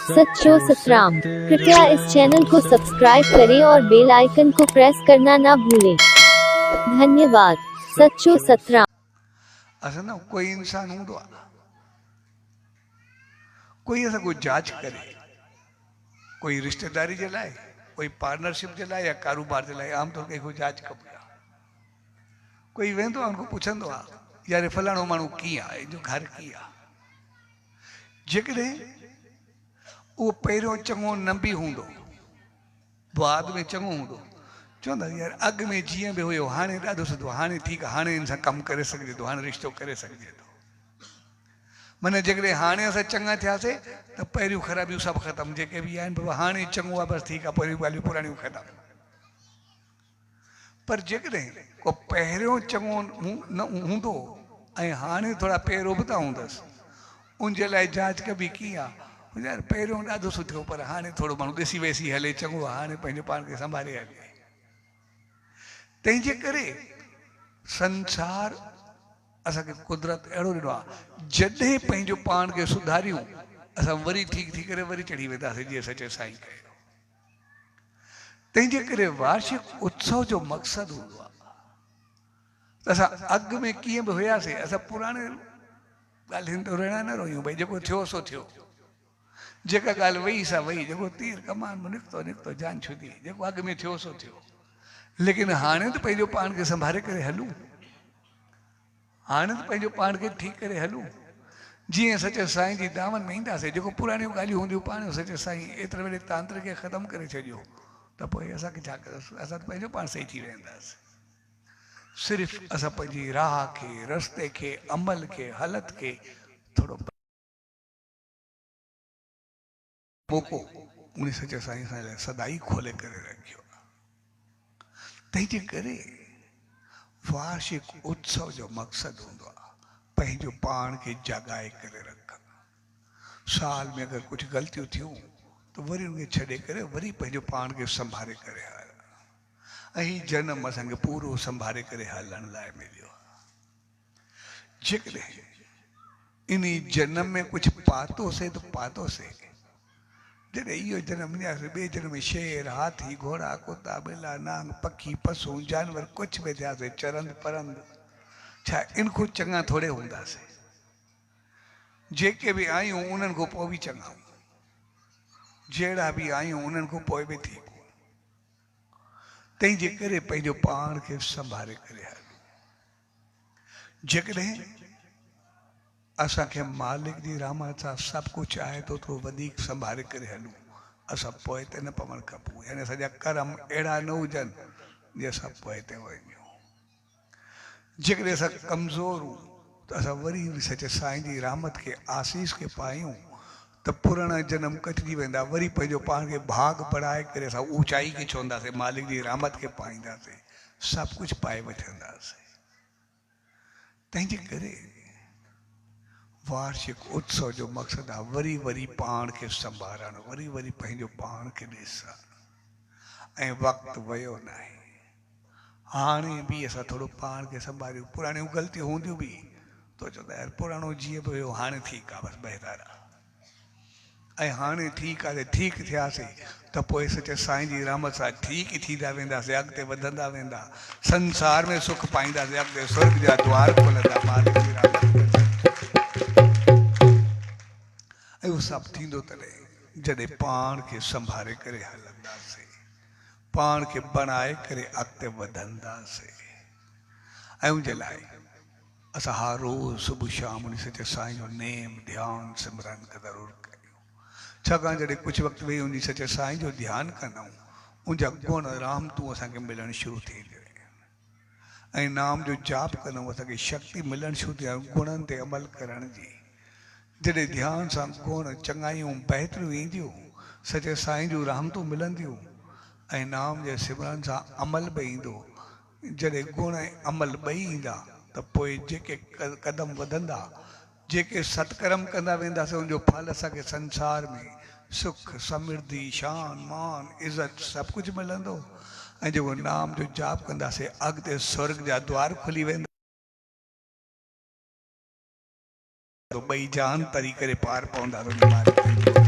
सच्चो सतराम। कृपया इस चैनल को सब्सक्राइब करें और बेल आइकन को प्रेस करना ना भूलें। धन्यवाद। सच्चो सतराम। असं ना कोई इंसान हूंदो कोई असां कोई जांच करे, कोई रिश्तेदारी जे लाइ, कोई पार्टनरशिप जे लाइ या कारोबार जे लाइ आमतौर ते कोई जांच कबी आहे। कोई वेंदो आहे उनको पुछंदो आहे यार फलाणो माण्हू कीअं आहे, जो घर कीअं आहे। जेकॾहिं उहो पहिरियों चङो न बि हूंदो, बाद में चङो हूंदो, चवंदा यार अॻु में जीअं बि हुयो हाणे ॾाढो सुठो, हाणे ठीकु आहे, हाणे हिन सां कमु करे सघिजे थो, हाणे रिश्तो करे सघिजे थो। माना जेकॾहिं हाणे असां चङा थियासीं त पहिरियों ख़राबियूं सभु ख़तमु, जेके बि आहिनि बाबा हाणे चङो आहे बसि ठीकु आहे, पहिरियों ॻाल्हियूं पुराणियूं ख़तमु। पर जेकॾहिं को पहिरियों चङो न हूंदो ऐं हाणे थोरा पेर उबता हूंदसि, उनजे लाइ जांच कबी कीअं आहे, यार पहिरियों ॾाढो सुठो पर हाणे थोरो माण्हू ॾिसी वेसी हले, चङो आहे, हाणे पंहिंजे पाण खे संभाले हले। तंहिंजे करे संसार असांखे कुदरत अहिड़ो ॾिनो आहे, जॾहिं पंहिंजो पाण खे सुधारियूं असां वरी ठीकु थी करे वरी चढ़ी वेंदासीं जीअं सचे साईं कयो। तंहिंजे करे वार्षिक उत्सव जो मक़सदु हूंदो आहे त असां अॻु में कीअं बि हुयासीं, असां पुराणे ॻाल्हियुनि ते रहणा न रहियूं, भई जेको थियो सो थियो, जेका ॻाल्हि वई सा वई, जेको तीर कमान में निकितो निकितो, जान छुटी, जेको अॻु में थियो सो थियो। लेकिन हाणे त पंहिंजो पाण खे संभाले करे हलूं, हाणे त पंहिंजो पाण खे ठीकु करे हलूं, जीअं सचे साईं जी दामन में ईंदासीं। जेको पुराणियूं ॻाल्हियूं हूंदियूं पाण सचे साईं एतिरे वेले तांत्रिक खे ख़तमु करे छॾियो त पोइ असांखे छा कंदासीं, असां त पंहिंजो पाण सही थी वेंदासीं। सिर्फ़ु असां पंहिंजी राह खे, रस्ते खे, अमल खे, हालत खे थोरो मौक़ो उन सचे साईं सां लाइ सदाई खोले करे रखियो। तंहिंजे करे वार्षिक उत्सव जो मक़सदु हूंदो आहे पंहिंजो पाण खे जगाए करे रखणु। साल में अगरि कुझु ग़लतियूं थियूं त वरी उनखे छॾे करे वरी पंहिंजो पाण खे संभाले करे हलणु। ऐं जनम असांखे पूरो संभाले करे हलण लाइ मिलियो आहे। जेकॾहिं इन जनम में कुझु पातोसीं त पातोसीं, जॾहिं इहो जनम ॾियासीं ॿिए जनम में शेर, हाथी, घोड़ा, कुता, ॿिला, नांग, पखी, पशु, जानवर कुझु बि थियासीं, चरंद परंद, छा इन खां चङा थोरे हूंदासीं। जेके बि आहियूं उन्हनि खां पोइ बि चङा, जहिड़ा बि आहियूं उन्हनि खां पोइ बि थी। तंहिंजे करे पंहिंजो पाण खे संभाले करे हलूं। जेकॾहिं असांखे मालिक जी रहमत सां सभु कुझु आहे त ओतिरो वधीक संभाले करे हलूं, असां पोइ ते न पवणु खपूं, यानी असांजा कर्म अहिड़ा न हुजनि जे असां पोइ ते वञूं। जेकॾहिं असां कमज़ोर हूं त असां वरी सचे साईं जी रहमत खे, आसीस खे पायूं त पुराणा जनम कटिजी वेंदा, वरी पंहिंजो पाण खे भाग बढ़ाए करे असां ऊचाई खे छूंदासीं, मालिक जी रहमत खे पाईंदासीं, सभु कुझु पाए वठंदासीं। तंहिंजे करे वार्षिक उत्सव जो मक़सदु आहे वरी वरी पाण खे संभालणु, वरी वरी पंहिंजो पाण खे ॾिसणु। ऐं वक़्तु वियो न आहे, हाणे बि असां थोरो पाण खे संभालियूं। पुराणियूं ग़लतियूं हूंदियूं बि तो चवंदा यार पुराणो जीअं बि हुयो हाणे ठीकु आहे, बसि बहितर आहे। ऐं हाणे ठीकु आहे, ठीकु थियासीं त पोइ सचे साईं जी रहमत सां ठीकु ई थींदा वेंदासीं, अॻिते वधंदा वेंदा, संसार में सुख पाईंदासीं, अॻिते स्वर्ग जा द्वार खुलंदा मालिक जी रहमत सां। ऐं उहो सभु थींदो तॾहिं जॾहिं पाण खे संभाले करे हलंदासीं, पाण खे बणाए करे अॻिते वधंदासीं। ऐं उनजे लाइ असां हर रोज़ सुबुह शाम उन सचे साईं जो नेम ध्यानु सिमरन ज़रूरु कयूं। छाकाणि जॾहिं कुझु वक़्तु वेही उन सचे साईं जो ध्यानु कंदाऊं, उनजा गुण रामतूं असांखे मिलणु शुरू थींदियूं आहिनि। ऐं नाम जो जाप कंदाऊं असांखे शक्ति मिलणु शुरू थी आहे गुणनि ते अमल करण जी। जॾहिं ध्यान सां गुण, चङायूं, बहितरियूं ईंदियूं, सचे साईं जूं रहमतूं मिलंदियूं ऐं नाम जे सिमरन सां अमल बि ईंदो, जॾहिं गुण ऐं अमल ॿई ईंदा त पोइ जेके कदम वधंदा, जेके सत्कर्म कंदा वेंदासीं, उनजो फल असांखे संसार में सुख, समृद्धि, शान, मान, इज़त सभु कुझु मिलंदो। ऐं जेको नाम जो जाप कंदासीं अॻिते स्वर्ग जा द्वार खुली वेंदा, ॿई जान तरी करे पार पवंदा।